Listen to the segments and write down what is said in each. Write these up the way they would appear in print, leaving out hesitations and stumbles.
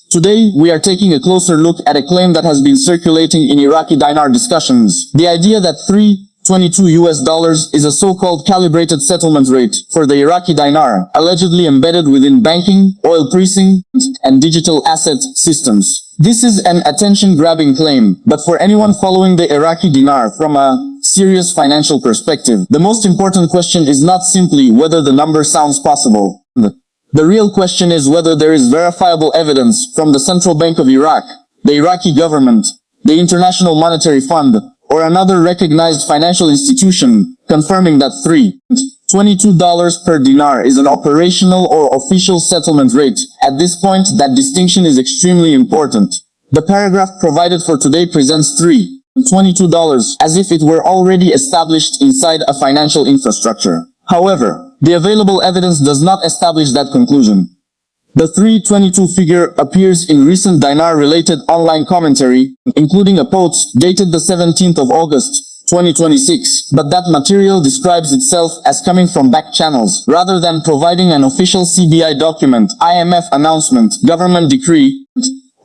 Today, we are taking a closer look at a claim that has been circulating in Iraqi Dinar discussions. The idea that $3.22 is a so-called calibrated settlement rate for the Iraqi Dinar, allegedly embedded within banking, oil precinct, and digital asset systems. This is an attention-grabbing claim, but for anyone following the Iraqi Dinar from a serious financial perspective, the most important question is not simply whether the number sounds possible. The real question is whether there is verifiable evidence from the Central Bank of Iraq, the Iraqi government, the International Monetary Fund, or another recognized financial institution confirming that $3.22 per dinar is an operational or official settlement rate. At this point, that distinction is extremely important. The paragraph provided for today presents $3.22 as if it were already established inside a financial infrastructure. However, the available evidence does not establish that conclusion. The $3.22 figure appears in recent dinar-related online commentary, including a post dated the 17th of August, 2026, but that material describes itself as coming from back channels, rather than providing an official CBI document, IMF announcement, government decree,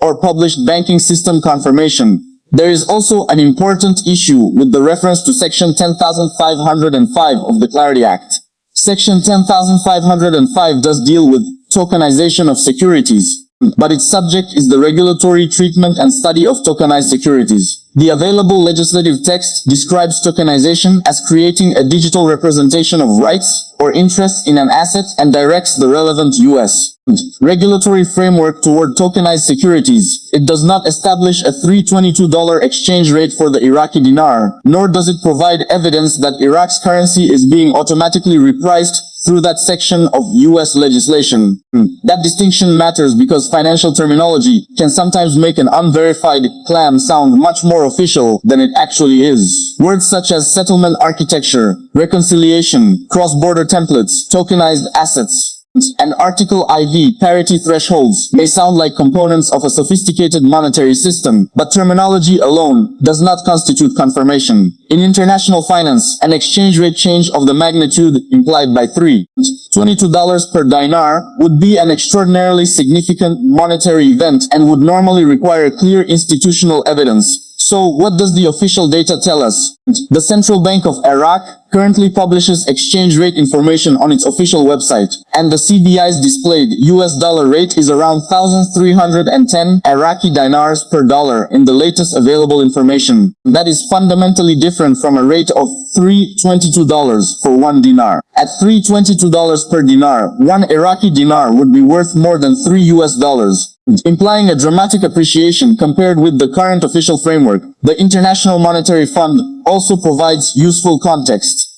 or published banking system confirmation. There is also an important issue with the reference to Section 10,505 of the Clarity Act. Section 10,505 does deal with tokenization of securities, but its subject is the regulatory treatment and study of tokenized securities. The available legislative text describes tokenization as creating a digital representation of rights or interests in an asset and directs the relevant U.S. regulatory framework toward tokenized securities. It does not establish a $3.22 exchange rate for the Iraqi dinar, nor does it provide evidence that Iraq's currency is being automatically repriced through that section of U.S. legislation. That distinction matters because financial terminology can sometimes make an unverified claim sound much more official than it actually is. Words such as settlement architecture, reconciliation, cross-border templates, tokenized assets, and Article IV parity thresholds may sound like components of a sophisticated monetary system, but terminology alone does not constitute confirmation. In international finance, an exchange rate change of the magnitude implied by $3.22 per dinar would be an extraordinarily significant monetary event and would normally require clear institutional evidence. So, what does the official data tell us? The Central Bank of Iraq currently publishes exchange rate information on its official website, and the CBI's displayed US dollar rate is around 1,310 Iraqi dinars per dollar in the latest available information. That is fundamentally different from a rate of $3.22 for one dinar. At $3.22 per dinar, one Iraqi dinar would be worth more than $3, implying a dramatic appreciation compared with the current official framework. The International Monetary Fund also provides useful context.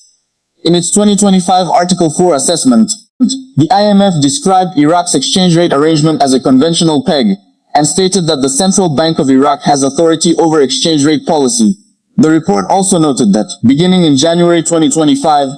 In its 2025 Article 4 assessment, the IMF described Iraq's exchange rate arrangement as a conventional peg and stated that the Central Bank of Iraq has authority over exchange rate policy. The report also noted that, beginning in January 2025,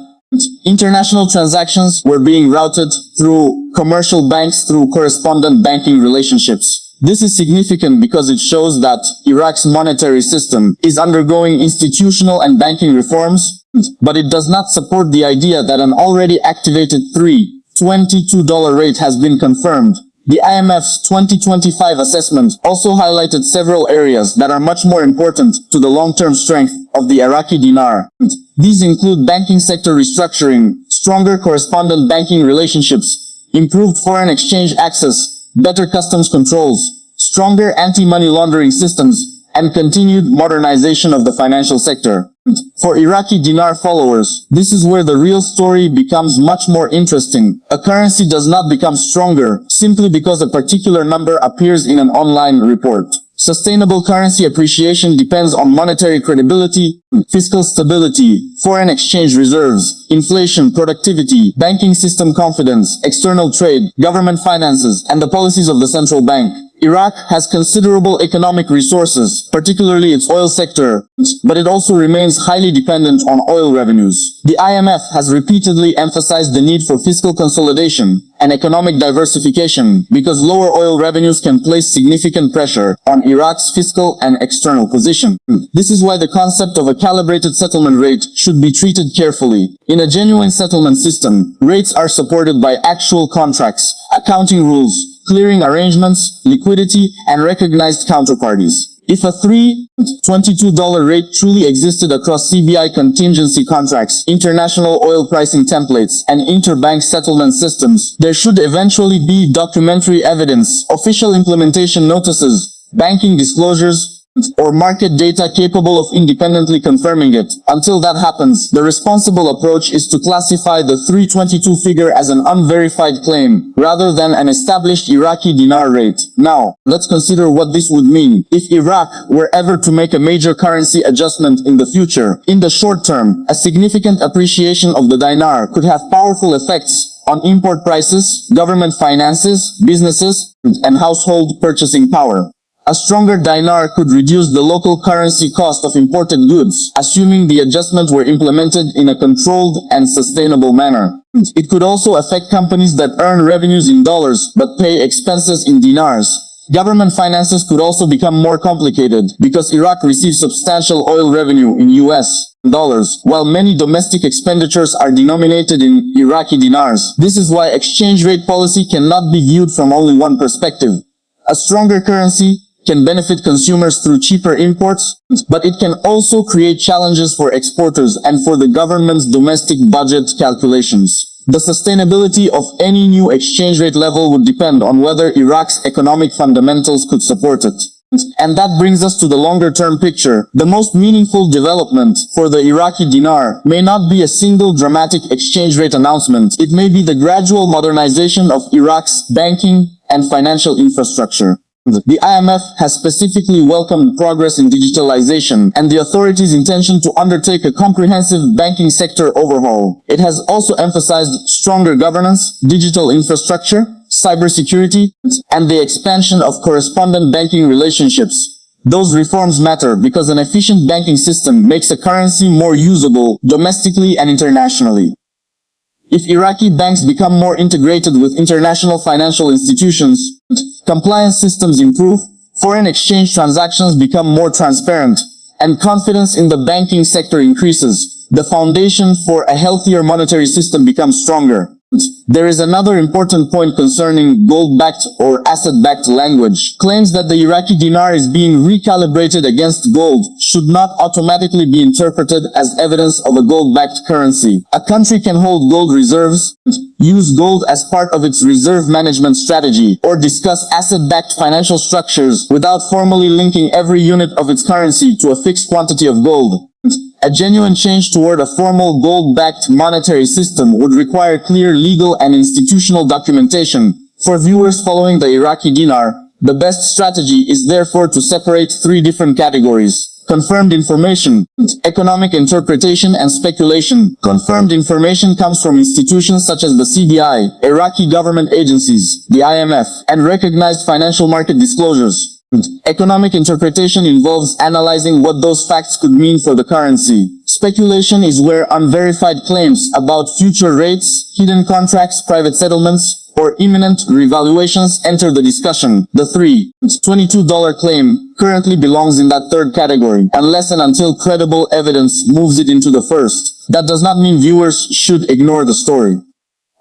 international transactions were being routed through commercial banks through correspondent banking relationships. This is significant because it shows that Iraq's monetary system is undergoing institutional and banking reforms, but it does not support the idea that an already activated $3.22 rate has been confirmed. The IMF's 2025 assessment also highlighted several areas that are much more important to the long-term strength of the Iraqi dinar. These include banking sector restructuring, stronger correspondent banking relationships, improved foreign exchange access, better customs controls, stronger anti-money laundering systems, and continued modernization of the financial sector. For Iraqi dinar followers, this is where the real story becomes much more interesting. A currency does not become stronger simply because a particular number appears in an online report. Sustainable currency appreciation depends on monetary credibility, fiscal stability, foreign exchange reserves, inflation, productivity, banking system confidence, external trade, government finances, and the policies of the central bank. Iraq has considerable economic resources, particularly its oil sector, but it also remains highly dependent on oil revenues. The IMF has repeatedly emphasized the need for fiscal consolidation, and economic diversification, because lower oil revenues can place significant pressure on Iraq's fiscal and external position. This is why the concept of a calibrated settlement rate should be treated carefully. In a genuine settlement system, rates are supported by actual contracts, accounting rules, clearing arrangements, liquidity, and recognized counterparties. If a $3.22 rate truly existed across CBI contingency contracts, international oil pricing templates, and interbank settlement systems, there should eventually be documentary evidence, official implementation notices, banking disclosures, or market data capable of independently confirming it. Until that happens, the responsible approach is to classify the 322 figure as an unverified claim, rather than an established Iraqi dinar rate. Now, let's consider what this would mean if Iraq were ever to make a major currency adjustment in the future. In the short term, a significant appreciation of the dinar could have powerful effects on import prices, government finances, businesses, and household purchasing power. A stronger dinar could reduce the local currency cost of imported goods, assuming the adjustment were implemented in a controlled and sustainable manner. It could also affect companies that earn revenues in dollars but pay expenses in dinars. Government finances could also become more complicated because Iraq receives substantial oil revenue in US dollars, while many domestic expenditures are denominated in Iraqi dinars. This is why exchange rate policy cannot be viewed from only one perspective. A stronger currency can benefit consumers through cheaper imports, but it can also create challenges for exporters and for the government's domestic budget calculations. The sustainability of any new exchange rate level would depend on whether Iraq's economic fundamentals could support it. And that brings us to the longer-term picture. The most meaningful development for the Iraqi dinar may not be a single dramatic exchange rate announcement. It may be the gradual modernization of Iraq's banking and financial infrastructure. The IMF has specifically welcomed progress in digitalization and the authorities' intention to undertake a comprehensive banking sector overhaul. It has also emphasized stronger governance, digital infrastructure, cybersecurity, and the expansion of correspondent banking relationships. Those reforms matter because an efficient banking system makes a currency more usable domestically and internationally. If Iraqi banks become more integrated with international financial institutions, compliance systems improve, foreign exchange transactions become more transparent, and confidence in the banking sector increases, the foundation for a healthier monetary system becomes stronger. There is another important point concerning gold-backed or asset-backed language. Claims that the Iraqi dinar is being recalibrated against gold should not automatically be interpreted as evidence of a gold-backed currency. A country can hold gold reserves, use gold as part of its reserve management strategy, or discuss asset-backed financial structures without formally linking every unit of its currency to a fixed quantity of gold. A genuine change toward a formal gold-backed monetary system would require clear legal and institutional documentation. For viewers following the Iraqi dinar, the best strategy is therefore to separate three different categories: confirmed information, economic interpretation, and speculation. Confirmed information comes from institutions such as the CBI, Iraqi government agencies, the IMF, and recognized financial market disclosures. Economic interpretation involves analyzing what those facts could mean for the currency. Speculation is where unverified claims about future rates, hidden contracts, private settlements, or imminent revaluations enter the discussion. The $3.22 claim currently belongs in that third category, unless and until credible evidence moves it into the first. That does not mean viewers should ignore the story.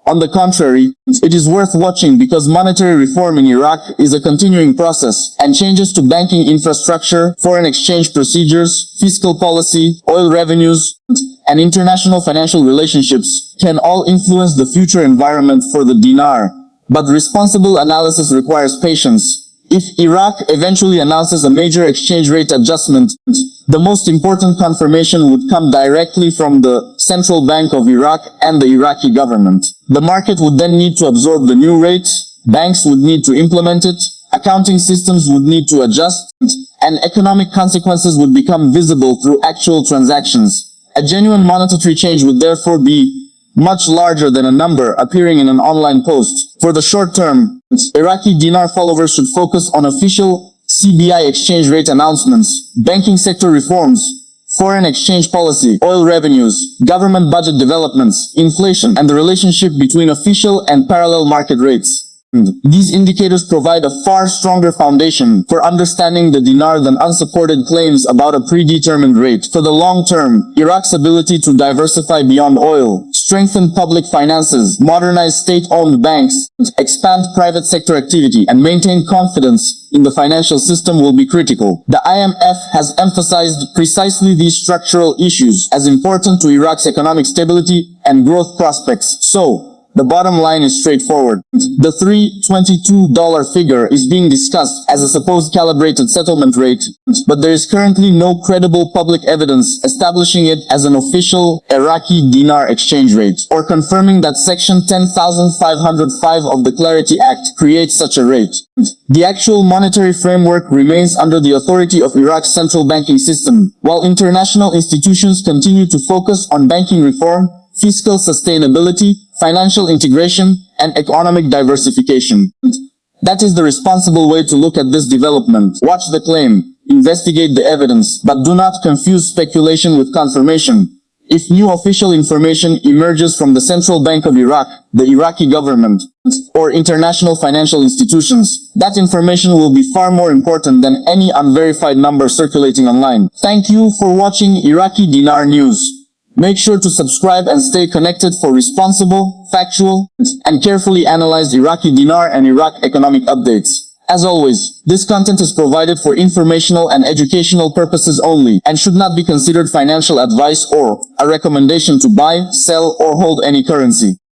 On the contrary, it is worth watching because monetary reform in Iraq is a continuing process, and changes to banking infrastructure, foreign exchange procedures, fiscal policy, oil revenues, and international financial relationships can all influence the future environment for the dinar. But responsible analysis requires patience. If Iraq eventually announces a major exchange rate adjustment, the most important confirmation would come directly from the Central Bank of Iraq and the Iraqi government. The market would then need to absorb the new rate, banks would need to implement it, accounting systems would need to adjust, and economic consequences would become visible through actual transactions. A genuine monetary change would therefore be much larger than a number appearing in an online post. For the short term, Iraqi dinar followers should focus on official CBI exchange rate announcements, banking sector reforms, foreign exchange policy, oil revenues, government budget developments, inflation, and the relationship between official and parallel market rates. These indicators provide a far stronger foundation for understanding the dinar than unsupported claims about a predetermined rate. For the long term, Iraq's ability to diversify beyond oil, strengthen public finances, modernize state-owned banks, expand private sector activity, and maintain confidence in the financial system will be critical. The IMF has emphasized precisely these structural issues as important to Iraq's economic stability and growth prospects. So, the bottom line is straightforward. The $3.22 figure is being discussed as a supposed calibrated settlement rate, but there is currently no credible public evidence establishing it as an official Iraqi dinar exchange rate, or confirming that Section 10,505 of the Clarity Act creates such a rate. The actual monetary framework remains under the authority of Iraq's central banking system, while international institutions continue to focus on banking reform, fiscal sustainability, financial integration, and economic diversification. That is the responsible way to look at this development. Watch the claim, investigate the evidence, but do not confuse speculation with confirmation. If new official information emerges from the Central Bank of Iraq, the Iraqi government, or international financial institutions, that information will be far more important than any unverified number circulating online. Thank you for watching Iraqi Dinar News. Make sure to subscribe and stay connected for responsible, factual, and carefully analyzed Iraqi dinar and Iraq economic updates. As always, this content is provided for informational and educational purposes only and should not be considered financial advice or a recommendation to buy, sell, or hold any currency.